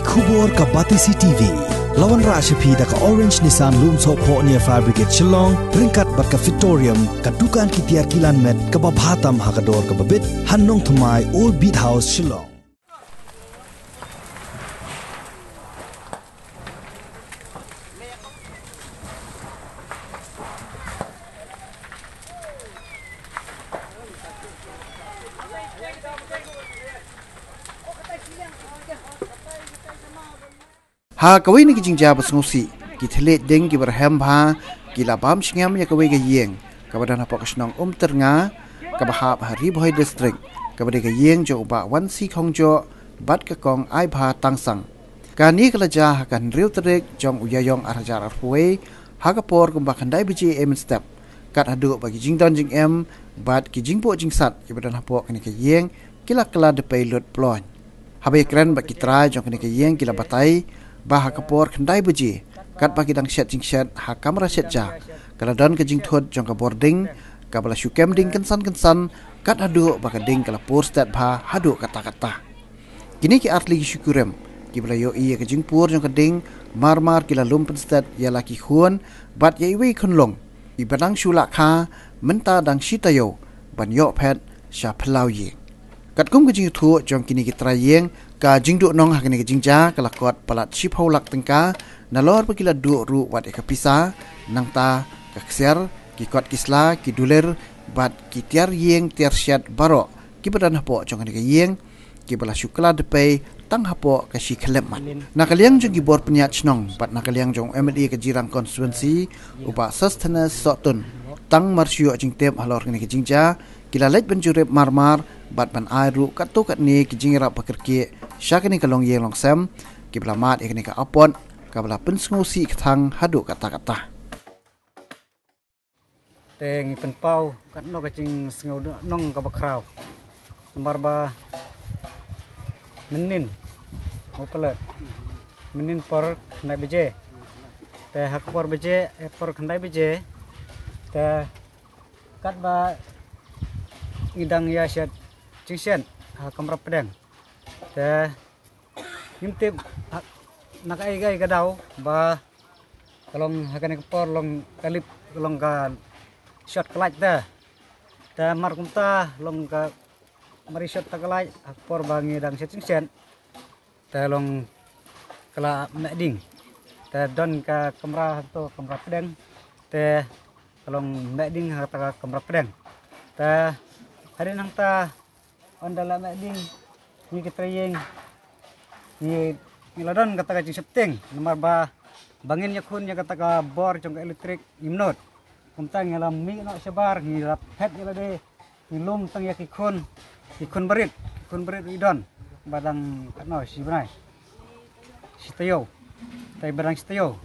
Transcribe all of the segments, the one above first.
Kubur ka Batisi TV. Lawan Rashapi da ka Orange Nissan Lumso Po near Fire Brigade Shillong, ringkat bat ka Victorium, ka dukan ki tiar kilan met ka babhatam hakador ka babit, Hannong Thumai Old Beat House Shillong. Ha kawai ni kijing jabas ngusi kithle deng ki berhem bha ki labam singam ya kawai ga yeng kabadan apa kasnong ternga kabahap hari boy district kabade ga yeng jo ba wan si khongjo bat ka kong ai bha tangsang kani kalaja kan real trek jong uyayong arajar arhuwe ha ka por kumba khandai biji em step kat adu bagi jing don jing em bat ki jing po jing sat kabadan apa kani ka yeng kila kala de pilot plon habe kran ba kitra jong kani ka yeng kila batai bah kapor khandai beji kat bagi dang set jing set ha kamera set ja kala don ke jing thot jong ka boarding ka bala shukem ding kensan kat adu baka ding kala por stat bha hadu kata kini ki artli syukurem ki bala yo iya ke jing pur jong ka ding marmar kila lumpen stat ya laki huan bat ye wi khunlong i badang shula kha menta dang shitayo ban yo phet sha phlau ye kat kum ke jing thu jong kini ki trayeng ka jingdu nong hakini ke jingja kala kot palat shipau lak tengka nalor pekila du ru wat eka pisa nangta ka kser ki kot kisla ki duler bat ki tiar yeng tiar syat baro ki badan hapo jong ke yeng ki bala syukla depe tang hapo ka shi khleman nakaliang jong ki bor penyat chnong bat nakaliang jong MLA ke jirang constituency upa sustenance sotun tang marsyu jing tem halor ke jingja kila lej benjurep marmar bat ban airu katu kat ni ki jingra pakerki syakani kalong yeng long sam ki blamat ikni ka apon ka bla pensngusi kthang hadu kata teng penpau kat no ka jing sngo nong ka bakraw marba menin opelet menin por khnai beje te hak por beje por khnai beje te kat ba idang ya syat cingsen kamera pedang te ngintip nak ai gai gadau ba kalong hakane por long kalip long ka shot kelaj te mar kumta long ka mari shot takalaj por bangi dang cingsen te long kala meding te don ka kamera to kamera pedang te kalong meding ha kamera pedang te hari nang ta ondala meding ni ketrayeng ni ladon kata ka septing nomor ba bangin yakun ya kata ka bor jong elektrik imnot kumtang ngalam mi no sabar ni rap het ila de ilum tang yakikun berit idon badang kano si brai sitayo tai badang sitayo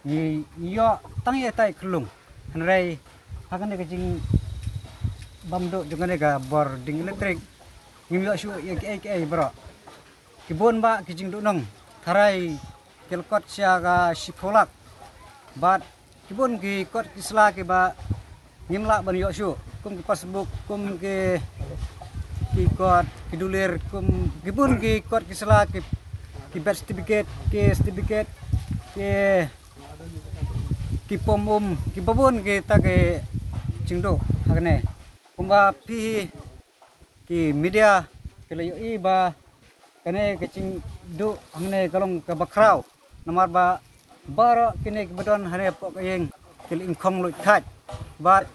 ni yo tang ya tai kelung hanrai hakan de kajing bamdo jongane ga bor ding elektrik ngimyo shu ek bro kibon ba kijing du nong tharai kelkot sia ga sipolak bat kibon ki kot kisla ke ba ngimla ban yo shu kum ki passbook kum ki kot kidulir kum kibon ki kot kisla ki birth certificate ki pomum ki babon ki ta ke jingdo hakne kumba pi ki media kelayo iba kene kecing du hangne kalong ka bakraw namar ba baro kene bedon hane pok yeng kel ingkong lu khat ba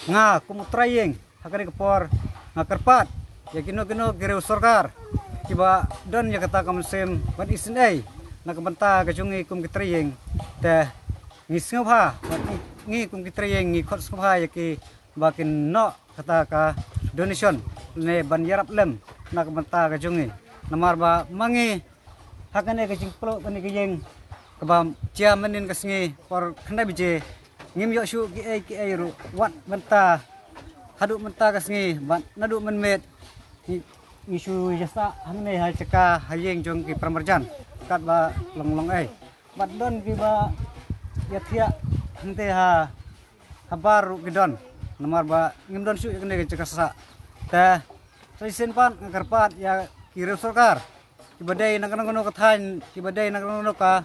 nga kum trayeng hakane kepor nga kerpat ya kino gereu sarkar kiba don ya kata kam sem ban isnai na kabanta ka jungi kum kitrayeng te ngisngopha ngi kum kitrayeng ngi khot skopha ya ki bakin no kata ka donation ne ban yarap lem nak benta ka jungi namar ba mangi hakane ka jingplo kani ka yeng ka cia menin ka sngi por khandai bije ngim yo shu ki ai ru wat benta hadu benta ka sngi ban nadu menmet ni shu jasa hangne ha ceka hayeng jong ki pramarjan kat ba long ai bat don ki ba ya thia hante ha habar gidon nomor ba ngimdon syu kene cekasa ta sen pan ngarpat ya kirim sarkar ibadai nak kono kathan ibadai nak kono ka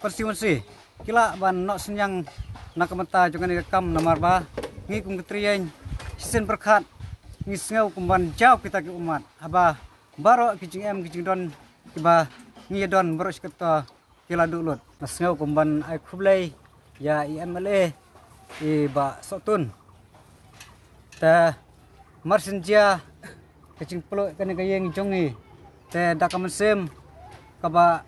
konstitusi kila ban nok senyang nak mata jangan rekam namar ba ngi kum ketriyen sen perkat ngi sengau kumban jauh kita ke umat aba baro kijing em kijing don kiba ngi don baro sekata kila dulut sengau kumban ai khublai ya IMLA ba sotun ta marsenja kecing peluk kene kayeng jongi te dakamsem kaba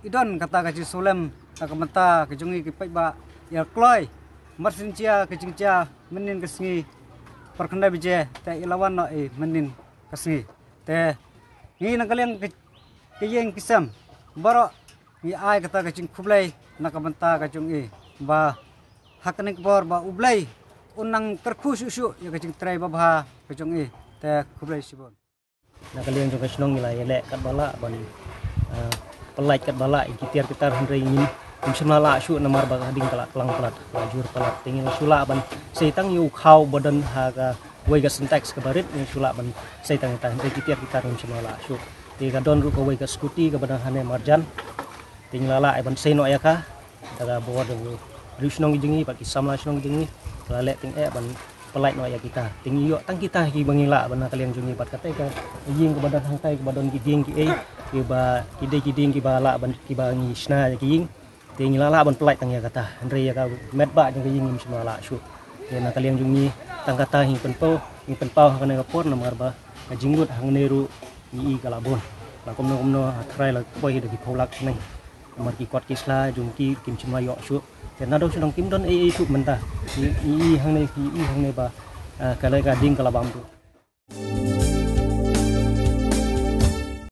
idon kata kaci sulem dakamata kejongi kipai ba ya kloi marsenja kecingja menin kesngi perkendai bije te ilawan no menin kesngi te ngi nakalian kayeng kisam baro ngi ai kata kecing kublai nakamata kajongi ba hakanik bor ba ublai unang kerkus usu ya kecing trai babha kejongi te kublai sibon nakalian juga senong nilai elek kat bala ban pelai kat bala ikitiar kita hendrai ingin semala su namar ba hading kala kelang pelat lajur pelat tingin sula ban seitang yu khau badan haga wega syntax ke barit ni sula ban seitang ta hendrai ikitiar kita semala su ti gadon ru ko wega skuti ke badan hane marjan tinglala ai ban seno ayaka daga bawar du risnong jingi pak samla snong jingi lalek ting ban pelai no ya kita tinggi yo tang kita ki bangila bana kalian jungi pat kata ka ying ke badan hangtai ke badan giding ki ki ba kiding ki bala ban ki bangi sna ki ying tinggi lala ban pelai tang ya kata andre ya ka met ba jeng ying semala su ya na kalian jungi tang kata hing penpau kana ka por namar ba jinggut hang neru ni kalabon la komno try la boy de ki pholak nai mar ki kot kisla jungki kim chimla yo su na do sedang kim don su mentah i hang nei ba kalai ka ding kalabam tu